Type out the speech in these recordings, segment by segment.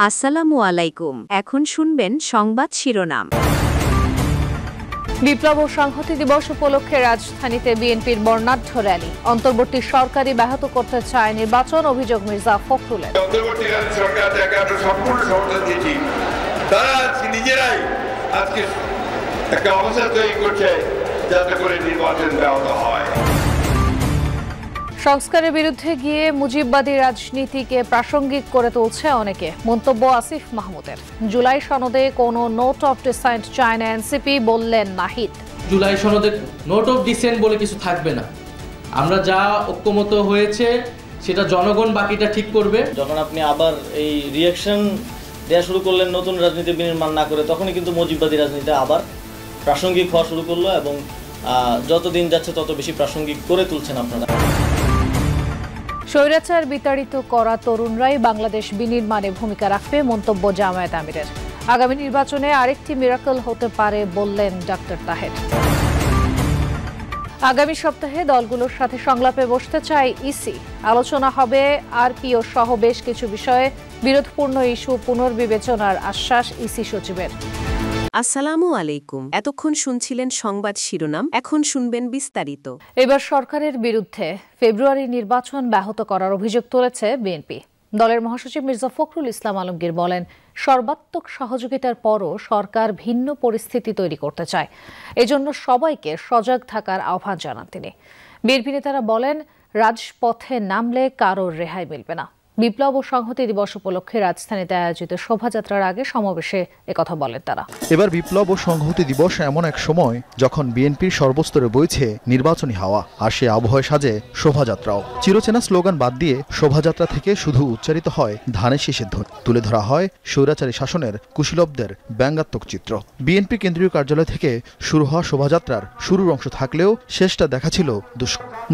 আসসালামু আলাইকুম। এখন শুনবেন সংবাদ শিরোনাম। বিপ্লব ও সংহতি দিবস উপলক্ষে রাজধানীতে বিএনপির বর্ণাঢ্য র্যালি। অন্তর্বর্তী সরকারই ব্যাহত করতে চায় নির্বাচন, অভিযোগ মির্জা ফখরুলের। অন্তর্বর্তীকালীন সরকারকে আমরা সম্পূর্ণ সমর্থন দিয়েছি। তারা নিজেরাই আজকে একটা অবস্থা তৈরি করছে যাতে করে নির্বাচন ব্যাহত হয়। সংস্কারের বিরুদ্ধে গিয়ে মুজিববাদী রাজনীতিকে প্রাসঙ্গিক করে তুলছে অনেকে, মন্তব্য আসিফ মাহমুদের। জুলাই সনদে কোনো নোট অফ ডিসেন্ট চায় না এনসিপি, বললেন নাহিদ। জুলাই সনদে নোট অফ ডিসেন্ট বলে কিছু থাকবে না। আমরা যা ঐক্যমত হয়েছে সেটা জনগণ বাকিটা ঠিক করবে। যখন আপনি আবার এই রিঅ্যাকশন দেওয়া শুরু করলেন নতুন রাজনীতি বিনির্মাণ না করে, তখনই কিন্তু মুজিববাদী রাজনীতি আবার প্রাসঙ্গিক হওয়া শুরু করলো এবং যত দিন যাচ্ছে তত বেশি প্রাসঙ্গিক করে তুলছেন আপনারা। স্বৈরাচার বিতাড়িত করা তরুণরাই বাংলাদেশ বিনির্মাণে ভূমিকা রাখবে, মন্তব্য জামায়াত আমিরের। আগামী নির্বাচনে আরেকটি মিরাকল হতে পারে, বললেন ডক্টর তাহের। আগামী সপ্তাহে দলগুলোর সাথে সংলাপে বসতে চায় ইসি। আলোচনা হবে আরপিও সহ বেশ কিছু বিষয়ে। বিরোধপূর্ণ ইস্যু পুনর্বিবেচনার আশ্বাস ইসি সচিবের। আসসালামু আলাইকুম। এতক্ষণ শুনছিলেন সংবাদ শিরোনাম, এখন শুনবেন বিস্তারিত। এবার সরকারের বিরুদ্ধে ফেব্রুয়ারি নির্বাচন ব্যাহত করার অভিযোগ তুলেছে বিএনপি। দলের মহাসচিব মির্জা ফখরুল ইসলাম আলমগীর বলেন, সর্বাত্মক সহযোগিতার পরও সরকার ভিন্ন পরিস্থিতি তৈরি করতে চায়। এজন্য সবাইকে সজাগ থাকার আহ্বান জানান তিনি। বিএনপি নেতারা বলেন, রাজপথে নামলে কারোর রেহাই মিলবে না। বিপ্লব ও সংহতি দিবস উপলক্ষে রাজধানীতে আয়োজিত শোভাযাত্রার আগে সমাবেশে একথা বলেন তারা। এবার বিপ্লব ও সংহতি দিবস এমন এক সময় যখন বিএনপির সর্বস্তরে বইছে নির্বাচনী হাওয়া, আর সে আবহাওয়া সাজে শোভাযাত্রাও। চিরচেনা স্লোগান বাদ দিয়ে শোভাযাত্রা থেকে শুধু উচ্চারিত হয় ধানের শীষের ধ্বনি, তুলে ধরা হয় স্বৈরাচারী শাসনের কুশীলবদের ব্যঙ্গাত্মক চিত্র। বিএনপি কেন্দ্রীয় কার্যালয় থেকে শুরু হওয়া শোভাযাত্রার শুরুর অংশ থাকলেও শেষটা দেখা ছিল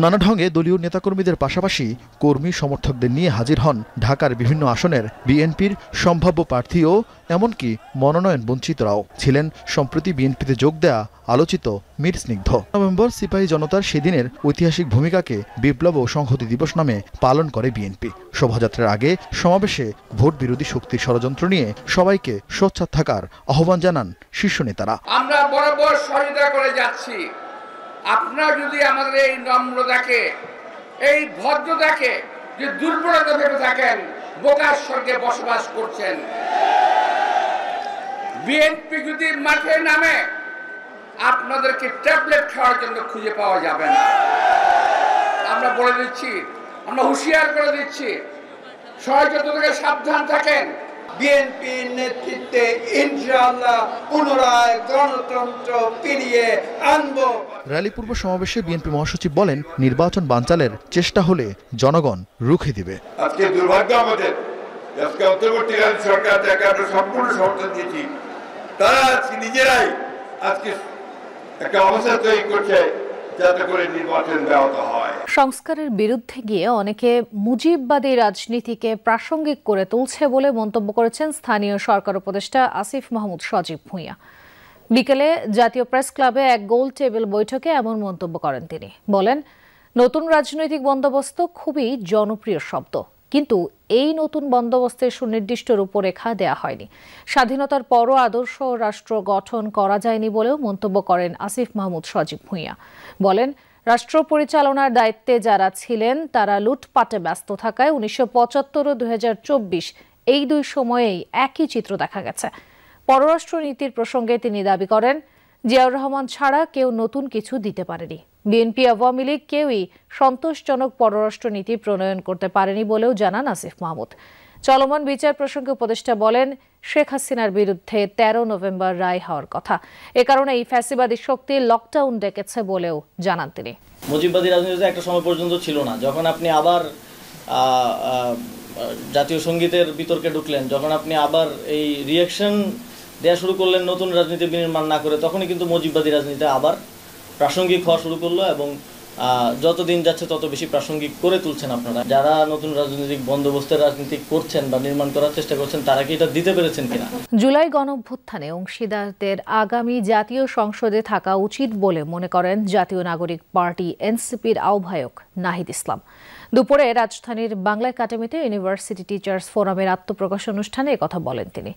নানা ঢঙ্গে দলীয় নেতাকর্মীদের পাশাপাশি কর্মী সমর্থকদের নিয়ে হাজির হন ঢাকার বিভিন্ন আসনের বিএনপির সম্ভাব্য প্রার্থী ও এমনকি মনোনয়ন বঞ্চিতরাও। ছিলেন সম্প্রতি বিএনপিতে যোগ দেয়া আলোচিত মীর স্নিগ্ধ। নভেম্বর সিপাহী জনতার সেদিনের ঐতিহাসিক ভূমিকাকে বিপ্লব ও সংহতি দিবস নামে পালন করে বিএনপি। শোভাযাত্রার আগে সমাবেশে ভোট বিরোধী শক্তির ষড়যন্ত্র নিয়ে সবাইকে সোচ্চার থাকার আহ্বান জানান শীর্ষ নেতারা। আমরা বরাবর সহযোগিতা করে যাচ্ছি। আপনারা যদি আমাদের এই নম্রতাকে, এই ভদ্রতাকে যে দুর্বলতা ভেবে থাকেন, বোকার স্বর্গে বসবাস করছেন। বিএনপি যদি মাঠে নামে আপনাদেরকে ট্যাবলেট খাওয়ার জন্য খুঁজে পাওয়া যাবে না। আমরা বলে দিচ্ছি, আমরা হুঁশিয়ার করে দিচ্ছি, ষড়যন্ত্র থেকে সাবধান থাকেন। বিএনপির নেতৃত্বে ইনশাআল্লাহ পুনরায় গণতন্ত্র ফিরিয়ে আনবো। র্যালি পূর্ব সমাবেশে বিএনপি মহাসচিব বলেন, নির্বাচন বানচালের চেষ্টা হলে জনগণ রুখে দিবে। আজকে দুর্ভাগ্য আমাদের, আজকে অন্তর্বর্তীকালীন সরকারকে আমরা সম্পূর্ণ সমর্থন দিয়েছি। তারা নিজেরাই আজকে একটা অবস্থা তৈরি করছে যাতে করে নির্বাচন ব্যাহত হয়। সংস্কারের বিরুদ্ধে গিয়ে অনেকে মুজিববাদী রাজনীতিকে প্রাসঙ্গিক করে তুলছে বলে মন্তব্য করেছেন স্থানীয় সরকার উপদেষ্টা আসিফ মাহমুদ সজীব ভূঁইয়া। বিকেলে জাতীয় প্রেস ক্লাবে এক গোল টেবিল বৈঠকে এমন মন্তব্য করেন তিনি। বলেন, নতুন রাজনৈতিক বন্দোবস্ত খুবই জনপ্রিয় শব্দ, কিন্তু এই নতুন বন্দোবস্তের সুনির্দিষ্ট রূপরেখা দেয়া হয়নি। স্বাধীনতার পরও আদর্শ রাষ্ট্র গঠন করা যায়নি বলেও মন্তব্য করেন আসিফ মাহমুদ সজীব ভূঁইয়া। বলেন, রাষ্ট্র পরিচালনার দায়িত্বে যারা ছিলেন তারা লুটপাটে ব্যস্ত থাকায় 1975 ও 2024 এই দুই সময়েই একই চিত্র দেখা গেছে। পররাষ্ট্রনীতির প্রসঙ্গে তিনি দাবি করেন, জিয়াউর রহমান ছাড়া কেউ নতুন কিছু দিতে পারেনি। বিএনপি আওয়ামী লীগ কেউই সন্তোষজনক পররাষ্ট্রনীতি প্রণয়ন করতে পারেনি বলেও জানান আসিফ মাহমুদ। চলমান বিচার প্রসঙ্গে উপদেষ্টা বলেন, শেখ হাসিনার বিরুদ্ধে 13 নভেম্বর রায় হওয়ার কথা, এ কারণে এই ফ্যাসিবাদী শক্তি লকডাউন ডেকেছে বলেও জানান তিনি। মুজিববাদী রাজনীতি একটা সময় পর্যন্ত ছিল না। যখন আপনি আবার জাতীয় সঙ্গীতের বিতর্কে ঢুকলেন, যখন আপনি আবার এই রিঅ্যাকশন দেওয়া শুরু করলেন নতুন রাজনীতি বিনির্মাণ না করে, তখনই কিন্তু মুজিববাদী রাজনীতি আবার প্রাসঙ্গিক হওয়া শুরু করলো এবং যত দিন যাচ্ছে তত বেশি প্রাসঙ্গিক করে তুলছেন আপনারা। যারা নতুন রাজনৈতিক বন্দোবস্তের রাজনীতি করছেন বা নির্মাণ করার চেষ্টা করছেন, তারা কি এটা দিতে পেরেছেন কিনা? জুলাই গণঅভ্যুত্থানে অংশীদারদের আগামী জাতীয় সংসদে থাকা উচিত বলে মনে করেন জাতীয় নাগরিক পার্টি এনসিপির আহ্বায়ক নাহিদ ইসলাম। দুপুরে রাজধানীর বাংলা একাডেমিতে ইউনিভার্সিটি টিচার্স ফোরামের আত্মপ্রকাশ অনুষ্ঠানে কথা বলেন তিনি।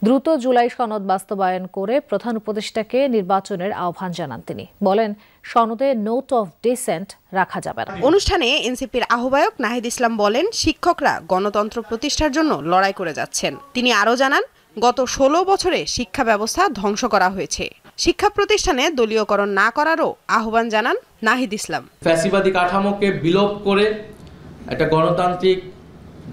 দ্রুত জুলাই সনদ বাস্তবায়ন করে প্রধান উপদেষ্টাকে নির্বাচনের আহ্বান জানান তিনি। বলেন, সনদে নোট অফ ডিসেন্ট রাখা যাবে না। অনুষ্ঠানে এনসিপির আহ্বায়ক নাহিদ ইসলাম বলেন, শিক্ষকরা গণতন্ত্র প্রতিষ্ঠার জন্য লড়াই করে যাচ্ছেন। তিনি আরও জানান, গত 16 বছরে শিক্ষা ব্যবস্থা ধ্বংস করা হয়েছে। শিক্ষা প্রতিষ্ঠানে দলীয়করণ না করারও আহ্বান জানান নাহিদ ইসলাম। ফ্যাসিবাদী কাঠামোকে বিলোপ করে একটা গণতান্ত্রিক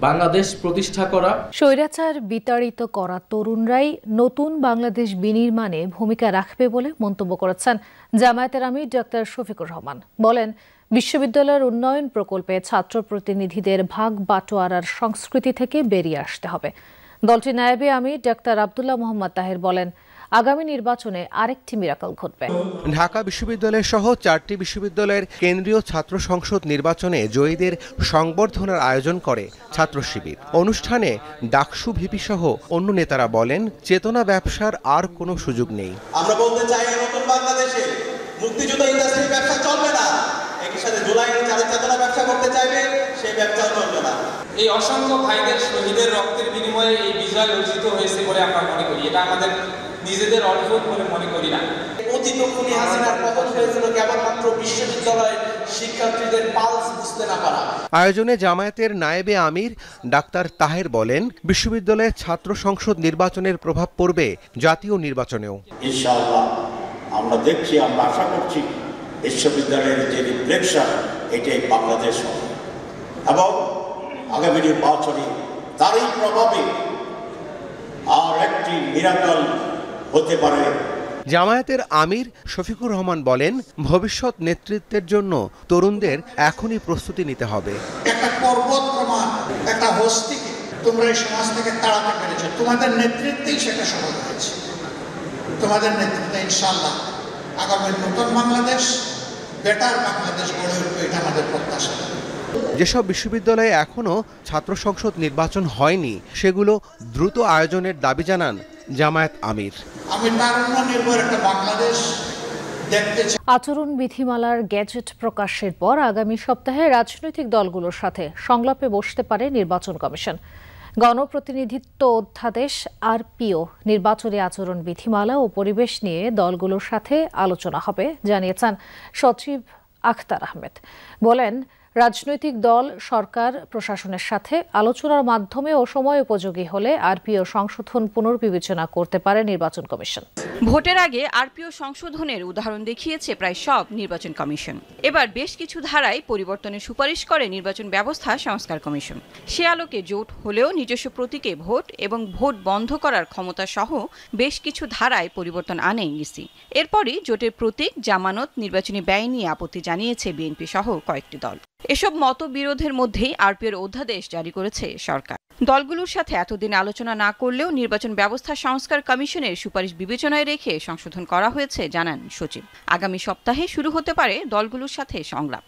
বাংলাদেশ প্রতিষ্ঠা করা। স্বৈরাচার বিতাড়িত করা তরুণরাই নতুন বাংলাদেশ বিনির্মাণে ভূমিকা রাখবে বলে মন্তব্য করেছেন জামায়াতের আমির ডক্টর শফিকুর রহমান। বলেন, বিশ্ববিদ্যালয়ের উন্নয়ন প্রকল্পে ছাত্র প্রতিনিধিদের ভাগ বাটোয়ারার সংস্কৃতি থেকে বেরিয়ে আসতে হবে। দলটির নায়েবে আমির ডক্টর আব্দুল্লাহ মোহাম্মদ তাহের বলেন, আগামী নির্বাচনে আরেকটি মিরাকল ঘটবে। ঢাকা বিশ্ববিদ্যালয় সহ 4টি বিশ্ববিদ্যালয়ের কেন্দ্রীয় ছাত্র সংসদ নির্বাচনে জয়ীদের সংবর্ধনার আয়োজন করে ছাত্র শিবির। অনুষ্ঠানে ডাকসু ভিপি সহ অন্য নেতারা বলেন, চেতনা ব্যবসার আর কোনো সুযোগ নেই। আমরা বলতে চাই, নতুন বাংলাদেশে মুক্তিযুদ্ধ ইন্ডাস্ট্রির ব্যবসা চলবে না। একই সাথে জুলাইয়ের যারা চেতনা ব্যবসা করতে চাইবে, সেই ব্যবসাও চলবে না। এই অসংখ্য ভাইদের শহীদের রক্তের বিনিময়ে এই বিজয় অর্জিত হয়েছে বলে আমরা মনে করি। এটা আমাদের নিজেদের অর্জন বলে মনে করি না। অতীত খুনি হাসিনার পতন হয়েছিল কেবলমাত্র বিশ্ববিদ্যালয়ের শিক্ষার্থীদের পালস বুঝতে না পারা। আয়োজনে জামায়াতের নায়েবে আমির ডাক্তার তাহের বলেন, বিশ্ববিদ্যালয়ের ছাত্র সংসদ নির্বাচনের প্রভাব পড়বে জাতীয় নির্বাচনেও। ইনশাআল্লাহ আমরা দেখছি, আমরা আশা করছি বিশ্ববিদ্যালয়ের যে রিফ্লেকশন, এটাই বাংলাদেশ হবে এবং আগামী নির্বাচনে তারই প্রভাবে আর একটি মিরাকল হতে পারে। জামায়াতের আমির শফিকুর রহমান বলেন, ভবিষ্যৎ নেতৃত্বের জন্য তরুণদের এখনই প্রস্তুতি নিতে হবে। একটা পর্বত প্রমাণ, একটা হস্তিকে তোমরা এই সমাজ থেকে তাড়াতে পেরেছো, তোমাদের নেতৃত্বেই সেটা সফল হয়েছে। তোমাদের নেতৃত্বে ইনশাআল্লাহ আগামী নতুন বাংলাদেশ, বেটার বাংলাদেশ গড়ে উঠবে, এটা আমাদের প্রত্যাশা। যেসব বিশ্ববিদ্যালয়ে এখনও ছাত্র সংসদ নির্বাচন হয়নি, সেগুলো দ্রুত আয়োজনের দাবি জানান জামায়াত আমির। আমি তারুণ্য নির্ভর একটা বাংলাদেশ দেখতে চাই। আচরণ বিধিমালার গ্যাজেট প্রকাশের পর আগামী সপ্তাহে রাজনৈতিক দলগুলোর সাথে সংলাপে বসতে পারে নির্বাচন কমিশন। গণপ্রতিনিধিত্ব অধ্যাদেশ আরপিও, নির্বাচনী আচরণ বিধিমালা ও পরিবেশ নিয়ে দলগুলোর সাথে আলোচনা হবে জানিয়েছেন সচিব আখতার আহমেদ। বলেন, রাজনৈতিক দল সরকার প্রশাসনের সাথে আলোচনার মাধ্যমে ও সময় উপযোগী হলে আরপিও সংশোধন পুনর্বিবেচনা করতে পারে নির্বাচন কমিশন। ভোটের আগে আরপিও সংশোধনের উদাহরণ দেখিয়েছে প্রায় সব নির্বাচন কমিশন। এবার বেশ কিছু ধারায় পরিবর্তনের সুপারিশ করে নির্বাচন ব্যবস্থা সংস্কার কমিশন। সে আলোকে জোট হলেও নিজস্ব প্রতীকে ভোট এবং ভোট বন্ধ করার ক্ষমতা সহ বেশ কিছু ধারায় পরিবর্তন আনে ইসি। এরপরই জোটের প্রতীক, জামানত, নির্বাচনী ব্যয় নিয়ে আপত্তি জানিয়েছে বিএনপি সহ কয়েকটি দল। এসব মতবিরোধের মধ্যেই আরপিওর অধ্যাদেশ জারি করেছে সরকার। দলগুলোর সাথে এতদিন আলোচনা না করলেও নির্বাচন ব্যবস্থা সংস্কার কমিশনের সুপারিশ বিবেচনায় রেখে সংশোধন করা হয়েছে জানান সচিব। আগামী সপ্তাহে শুরু হতে পারে দলগুলোর সাথে সংলাপ।